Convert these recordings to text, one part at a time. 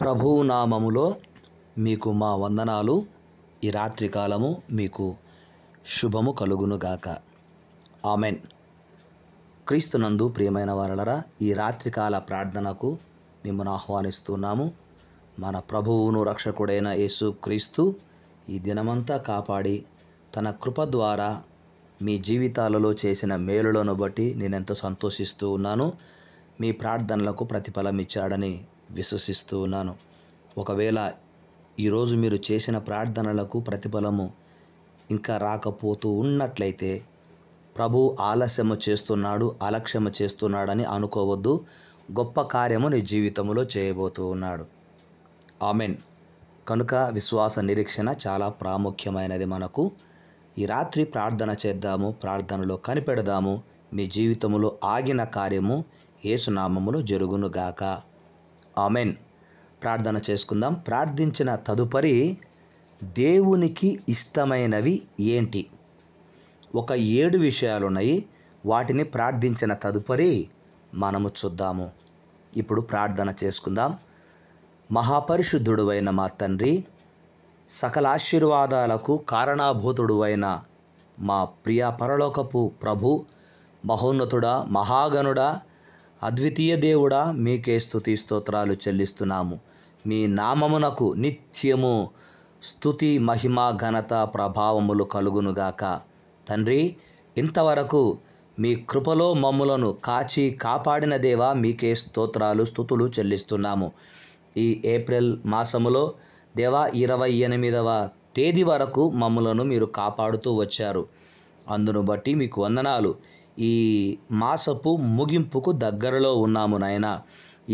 ప్రభువు నామములో మీకు మా వందనాలు. ఈ రాత్రి కాలము మీకు శుభము కలుగునుగాక. ఆమెన్. క్రీస్తునందు ప్రియమైన వారలరా, ఈ రాత్రికాల ప్రార్థనకు మిమ్మల్ని ఆహ్వానిస్తున్నాము. మన ప్రభువును రక్షకుడైన యేసు క్రీస్తు ఈ దినమంతా కాపాడి తన కృప ద్వారా మీ జీవితాలలో చేసిన మేలులను బట్టి నేనెంతో సంతోషిస్తూ ఉన్నాను. మీ ప్రార్థనలకు ప్రతిఫలం ఇచ్చాడని విశ్వసిస్తూ ఉన్నాను. ఒకవేళ ఈరోజు మీరు చేసిన ప్రార్థనలకు ప్రతిఫలము ఇంకా రాకపోతూ ఉన్నట్లయితే ప్రభు ఆలస్యము చేస్తున్నాడు, అలక్ష్యము చేస్తున్నాడని అనుకోవద్దు. గొప్ప కార్యము నీ జీవితంలో చేయబోతూ ఉన్నాడు. ఆమెన్. కనుక విశ్వాస నిరీక్షణ చాలా ప్రాముఖ్యమైనది మనకు. ఈ రాత్రి ప్రార్థన చేద్దాము, ప్రార్థనలో కనిపెడదాము. మీ జీవితంలో ఆగిన కార్యము యేసునామములో జరుగునుగాక. ఆమెన్. ప్రార్థన చేసుకుందాం. ప్రార్థించిన తదుపరి దేవునికి ఇష్టమైనవి ఏంటి? ఒక 7 విషయాలున్నాయి. వాటిని ప్రార్థించిన తదుపరి మనము చూద్దాము. ఇప్పుడు ప్రార్థన చేసుకుందాం. మహాపరిశుద్ధుడువైన మా తండ్రి, సకల ఆశీర్వాదాలకు కారణాభూతుడువైన మా ప్రియ పరలోకపు ప్రభు, మహోన్నతుడా, మహాగణుడా, అద్వితీయ దేవుడా, మీకే స్తుతి స్తోత్రాలు చెల్లిస్తున్నాము. మీ నామమునకు నిత్యము స్తుతి, మహిమ, ఘనత, ప్రభావములు కలుగునుగాక. తండ్రి, ఇంతవరకు మీ కృపలో మమ్ములను కాచి కాపాడిన దేవా, మీకే స్తోత్రాలు స్తుతులు చెల్లిస్తున్నాము. ఈ ఏప్రిల్ మాసములో దేవా 28వ తేదీ వరకు మమ్ములను మీరు కాపాడుతూ వచ్చారు. అందును బట్టి మీకు వందనాలు. ఈ మాసపు ముగింపుకు దగ్గరలో ఉన్నాము నాయనా.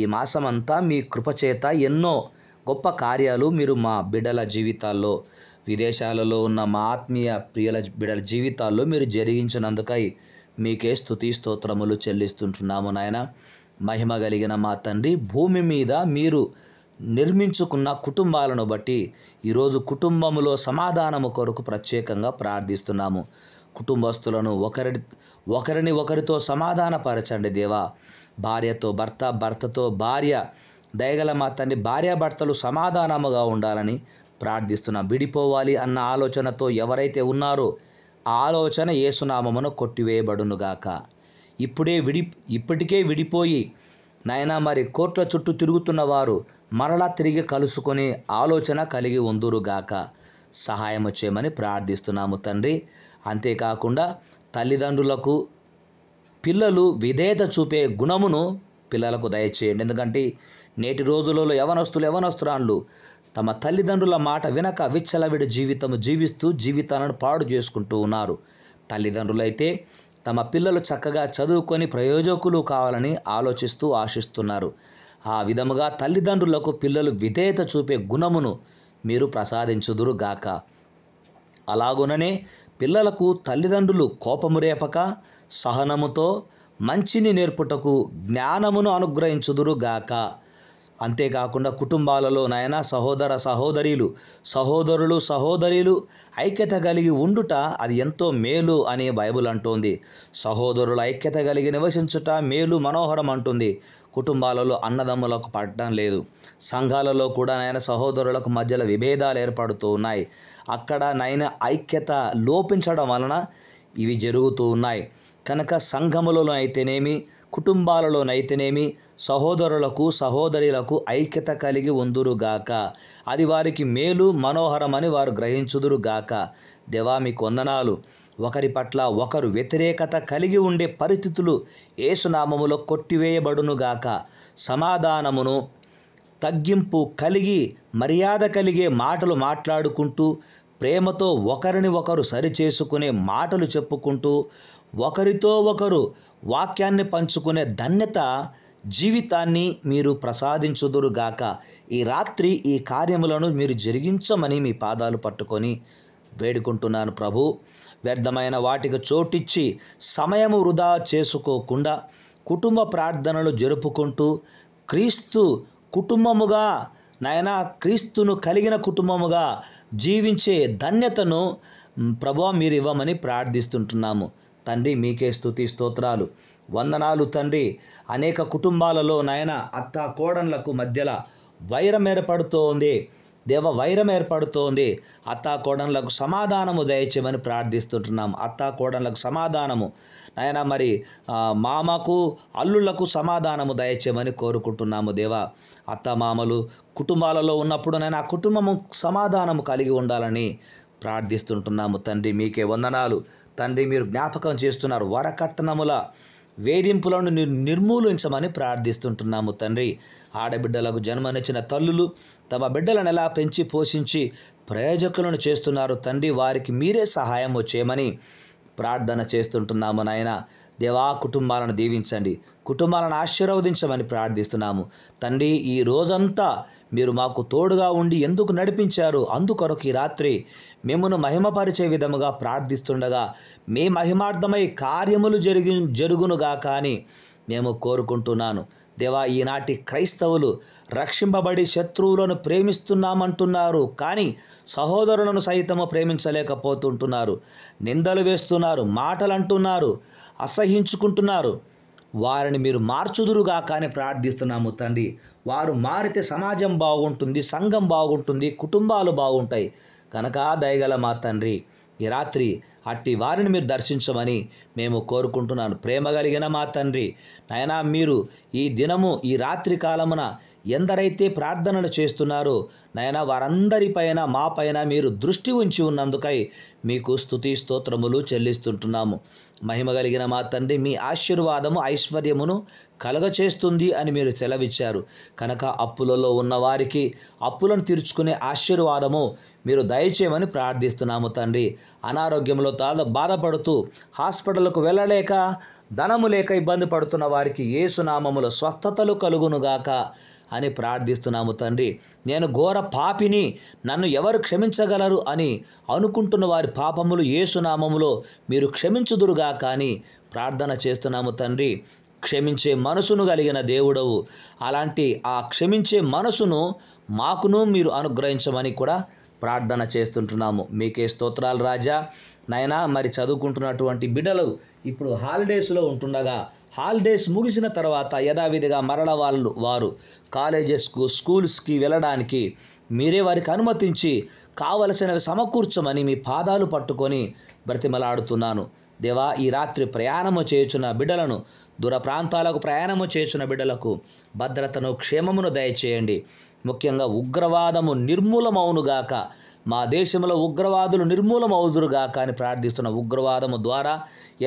ఈ మాసమంతా మీ కృపచేత ఎన్నో గొప్ప కార్యాలు మీరు మా బిడ్డల జీవితాల్లో, విదేశాలలో ఉన్న మా ఆత్మీయ ప్రియుల బిడ్డల జీవితాల్లో మీరు జరిగించినందుకై మీకే స్తుతి స్తోత్రములు చెల్లిస్తుంటున్నాము నాయన. మహిమ కలిగిన మా తండ్రి, భూమి మీద మీరు నిర్మించుకున్న కుటుంబాలను బట్టి ఈరోజు కుటుంబములో సమాధానము కొరకు ప్రత్యేకంగా ప్రార్థిస్తున్నాము. కుటుంబస్తులను ఒకరిని ఒకరితో సమాధానపరచండి దేవా. భార్యతో భర్త, భర్తతో భార్య, దయగల మా తండ్రి, భార్యాభర్తలు సమాధానముగా ఉండాలని ప్రార్థిస్తున్నాం. విడిపోవాలి అన్న ఆలోచనతో ఎవరైతే ఉన్నారో ఆ ఆలోచన యేసునామమున కొట్టివేయబడునుగాక. ఇప్పటికే విడిపోయి నాయనా మరి కోట్ల చుట్టూ తిరుగుతున్న వారు మరలా తిరిగి కలుసుకొని ఆలోచన కలిగి ఉందురుగాక. సహాయము చేయమని ప్రార్థిస్తున్నాము తండ్రి. అంతేకాకుండా తల్లిదండ్రులకు పిల్లలు విధేయత చూపే గుణమును పిల్లలకు దయచేయండి. ఎందుకంటే నేటి రోజులలో యవనస్తురాళ్ళు తమ తల్లిదండ్రుల మాట వినక విచ్చలవిడి జీవిస్తూ జీవితాలను పాడు చేసుకుంటూ ఉన్నారు. తల్లిదండ్రులైతే తమ పిల్లలు చక్కగా చదువుకొని ప్రయోజకులు కావాలని ఆశిస్తున్నారు. ఆ విధముగా తల్లిదండ్రులకు పిల్లలు విధేయత చూపే గుణమును మీరు ప్రసాదించుదురుగాక. అలాగుననే పిల్లలకు తల్లిదండ్రులు కోపము రేపక సహనముతో మంచిని నేర్పుటకు జ్ఞానమును అనుగ్రహించుదురుగాక. అంతేకాకుండా కుటుంబాలలో నాయన సహోదరులు ఐక్యత కలిగి ఉండుట అది ఎంతో మేలు అని బైబుల్ అంటోంది. సహోదరులు ఐక్యత కలిగి నివసించుట మేలు, మనోహరం అంటుంది. కుటుంబాలలో అన్నదమ్ములకు పడటం లేదు. సంఘాలలో కూడా నాయన సహోదరులకు మధ్యలో విభేదాలు ఏర్పడుతూ ఉన్నాయి. అక్కడ నాయన ఐక్యత లోపించడం వలన ఇవి జరుగుతూ ఉన్నాయి. కనుక సంఘములలో అయితేనేమి, కుటుంబాలలోనైతేనేమి సహోదరులకు ఐక్యత కలిగి ఉందురుగాక. అది వారికి మేలు, మనోహరమని వారు గ్రహించుదురుగాక. దేవా, మీకు వందనాలు. ఒకరి పట్ల ఒకరు వ్యతిరేకత కలిగి ఉండే పరిస్థితులు యేసునామములో కొట్టివేయబడునుగాక. సమాధానమును, తగ్గింపు కలిగి మర్యాద కలిగే మాటలు మాట్లాడుకుంటూ, ప్రేమతో ఒకరిని ఒకరు సరిచేసుకునే మాటలు చెప్పుకుంటూ, ఒకరితో ఒకరు వాక్యాన్ని పంచుకునే ధన్యత జీవితాన్ని మీరు ప్రసాదించుదురుగాక. ఈ రాత్రి ఈ కార్యములను మీరు జరిగించమని మీ పాదాలు పట్టుకొని వేడుకుంటున్నాను ప్రభు. వ్యర్థమైన వాటికి చోటిచ్చి సమయము వృధా చేసుకోకుండా కుటుంబ ప్రార్థనలు జరుపుకుంటూ క్రీస్తు కుటుంబముగా నాయనా, క్రీస్తును కలిగిన కుటుంబముగా జీవించే ధన్యతను ప్రభువా మీరు ఇవ్వమని ప్రార్థిస్తుంటున్నాము. తండ్రి, మీకే స్తుతి స్తోత్రాలు. వందనాలు తండ్రి. అనేక కుటుంబాలలో నాయన అత్త కోడళ్లకు మధ్యలో వైరం ఏర్పడుతోంది. దేవ, వైరం ఏర్పడుతోంది. అత్తాకోడన్లకు సమాధానము దయచేయమని ప్రార్థిస్తుంటున్నాము. అత్తాకోడన్లకు సమాధానము నాయన, మరి మామకు అల్లుళ్లకు సమాధానము దయచేయమని కోరుకుంటున్నాము. దేవా, అత్తమామలు కుటుంబాలలో ఉన్నప్పుడు నేను ఆ కుటుంబము సమాధానము కలిగి ఉండాలని ప్రార్థిస్తుంటున్నాము. తండ్రి, మీకే వందనాలు. తండ్రి, మీరు జ్ఞాపకం చేస్తున్నారు. వరకట్నముల వేధింపులను నిర్మూలించమని ప్రార్థిస్తుంటున్నాము. తండ్రి, ఆడబిడ్డలకు జన్మనిచ్చిన తల్లులు తమ బిడ్డలను ఎలా పెంచి పోషించి ప్రయోజకులను చేస్తున్నారు. తండ్రి, వారికి మీరే సహాయం చేయమని ప్రార్థన చేస్తుంటున్నాము. నాయన దేవా, కుటుంబాలను దీవించండి, కుటుంబాలను ఆశీర్వదించమని ప్రార్థిస్తున్నాము. తండ్రి, ఈ రోజంతా మీరు మాకు తోడుగా ఉండి ఎందుకు నడిపించారు, అందుకొరకు ఈ రాత్రి మిమ్మును మహిమపరిచే విధముగా ప్రార్థిస్తుండగా మీ మహిమార్థమై కార్యములు జరుగునుగా కానీ మేము కోరుకుంటున్నాను. దేవా, ఈనాటి క్రైస్తవులు రక్షింపబడి శత్రువులను ప్రేమిస్తున్నామంటున్నారు, కానీ సహోదరులను సైతము ప్రేమించలేకపోతుంటున్నారు. నిందలు వేస్తున్నారు, మాటలు అంటున్నారు, అసహించుకుంటున్నారు. వారిని మీరు మార్చుదురుగా కానీ ప్రార్థిస్తున్నాము. తండ్రి, వారు మారితే సమాజం బాగుంటుంది, సంఘం బాగుంటుంది, కుటుంబాలు బాగుంటాయి. కనుక దయగల మా తండ్రి, ఈ రాత్రి అట్టి వారిని మీరు దర్శించమని మేము కోరుకుంటున్నాను. ప్రేమ కలిగిన మా తండ్రి, నాయనా, మీరు ఈ దినము ఈ రాత్రి కాలమున ఎందరైతే ప్రార్థనలు చేస్తున్నారో నాయనా, వారందరిపైన మా పైన మీరు దృష్టి ఉంచి ఉన్నందుకై మీకు స్తుతి స్తోత్రములు చెల్లిస్తుంటున్నాము. మహిమ కలిగిన మా తండ్రి, మీ ఆశీర్వాదము ఐశ్వర్యమును కలగచేస్తుంది అని మీరు సెలవిచ్చారు. కనుక అప్పులలో ఉన్నవారికి అప్పులను తీర్చుకునే ఆశీర్వాదము మీరు దయచేయమని ప్రార్థిస్తున్నాము. తండ్రి, అనారోగ్యంలో బాధపడుతూ హాస్పిటల్కు వెళ్ళలేక ధనము లేక ఇబ్బంది పడుతున్న వారికి యేసు నామములో స్వస్థతలు కలుగునుగాక అని ప్రార్థిస్తున్నాము. తండ్రి, నేను ఘోర పాపిని, నన్ను ఎవరు క్షమించగలరు అని అనుకుంటున్న వారి పాపములు యేసు నామములో మీరు క్షమించుదురుగా కానీ ప్రార్థన చేస్తున్నాము. తండ్రి, క్షమించే మనసును కలిగిన దేవుడవు, అలాంటి ఆ క్షమించే మనసును మాకును మీరు అనుగ్రహించమని కూడా ప్రార్థన చేస్తుంటున్నాము. మీకే స్తోత్రాలు రాజా. నాయనా, మరి చదువుకుంటున్నటువంటి బిడ్డలు ఇప్పుడు హాలిడేస్లో ఉంటుండగా హాలిడేస్ ముగిసిన తర్వాత యథావిధిగా మరల వారు కాలేజెస్కు స్కూల్స్కి వెళ్ళడానికి మీరే వారికి అనుమతించి కావలసినవి సమకూర్చమని మీ పాదాలు పట్టుకొని బ్రతిమలాడుతున్నాను. దేవా, ఈ రాత్రి ప్రయాణము చేయుచున్న బిడ్డలను, దూర ప్రాంతాలకు ప్రయాణము చేయుచున్న బిడ్డలకు భద్రతను, క్షేమమును దయచేయండి. ముఖ్యంగా ఉగ్రవాదము నిర్మూలమవునుగాక, మా దేశంలో ఉగ్రవాదులు నిర్మూలమవుదురుగాక అని ప్రార్థిస్తున్న. ఉగ్రవాదము ద్వారా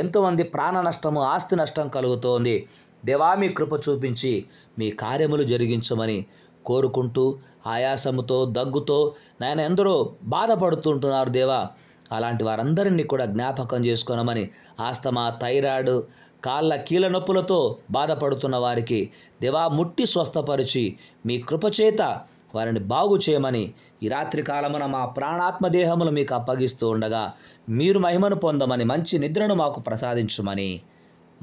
ఎంతోమంది ప్రాణ నష్టము, ఆస్తి నష్టం కలుగుతోంది. దేవా, మీ కృప చూపించి మీ కార్యములు జరిగించమని కోరుకుంటూ, ఆయాసముతో దగ్గుతో నాయన ఎందరో బాధపడుతుంటున్నారు. దేవా, అలాంటి వారందరినీ కూడా జ్ఞాపకం చేసుకోనమని, ఆస్తమా, థైరాయిడ్, కాళ్ళ కీళ్ళ నొప్పులతో బాధపడుతున్న వారికి దేవా ముట్టి స్వస్థపరిచి మీ కృపచేత వారిని బాగు చేయమని ఈ రాత్రి కాలమున మా ప్రాణాత్మ దేహములు మీకు అప్పగిస్తూ ఉండగా మీరు మహిమను పొందమని, మంచి నిద్రను మాకు ప్రసాదించుమని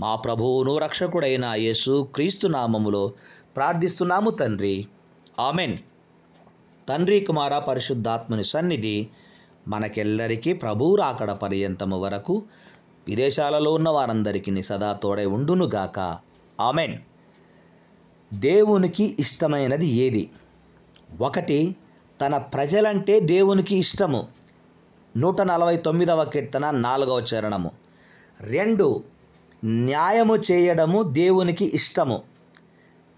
మా ప్రభువును రక్షకుడైన యేసు క్రీస్తు నామములో ప్రార్థిస్తున్నాము తండ్రి. ఆమెన్. తండ్రి, కుమార, పరిశుద్ధాత్మని సన్నిధి మనకెల్లరికీ ప్రభువు రాకడ పర్యంతము వరకు విదేశాలలో ఉన్న వారందరికీ సదా తోడై ఉండునుగాక. ఆమెన్. దేవునికి ఇష్టమైనది ఏది? 1, తన ప్రజలంటే దేవునికి ఇష్టము. 149వ కీర్తన 4వ చరణము. 2, న్యాయము చేయడము దేవునికి ఇష్టము.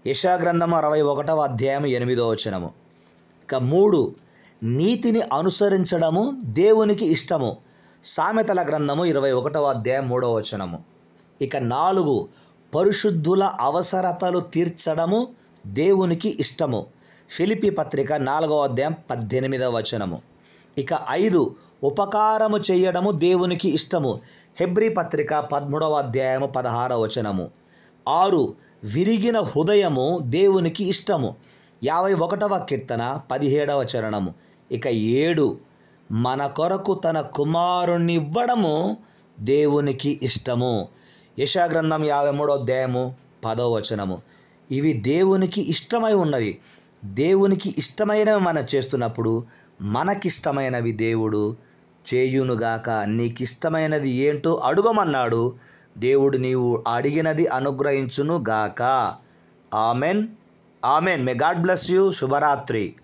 యెషయా గ్రంథము 61వ అధ్యాయం 8వ వచనము. ఇక 3, నీతిని అనుసరించడము దేవునికి ఇష్టము. సామెతల గ్రంథము 21వ అధ్యాయం 3వ వచనము. ఇక 4, పరిశుద్ధుల అవసరతలు తీర్చడము దేవునికి ఇష్టము. ఫిలిప్పీ పత్రిక 4వ అధ్యాయం 18వ వచనము. ఇక 5, ఉపకారము చేయడము దేవునికి ఇష్టము. హెబ్రీ పత్రిక 13వ అధ్యాయము 16వ వచనము. 6, విరిగిన హృదయము దేవునికి ఇష్టము. 51వ కీర్తన 17వ చరణము. ఇక 7, మన కొరకు తన కుమారుణ్ణి ఇవ్వడము దేవునికి ఇష్టము. యెషయా గ్రంథం 53వ అధ్యాయము 10వ వచనము. ఇవి దేవునికి ఇష్టమై ఉన్నవి. దేవునికి ఇష్టమైనవి మనం చేస్తున్నప్పుడు మనకిష్టమైనవి దేవుడు చేయునుగాక. నీకిష్టమైనది ఏంటో అడుగమన్నాడు. దేవుడు నీవు అడిగినది అనుగ్రహించునుగాక. Amen. Amen. May God bless you. శుభరాత్రి.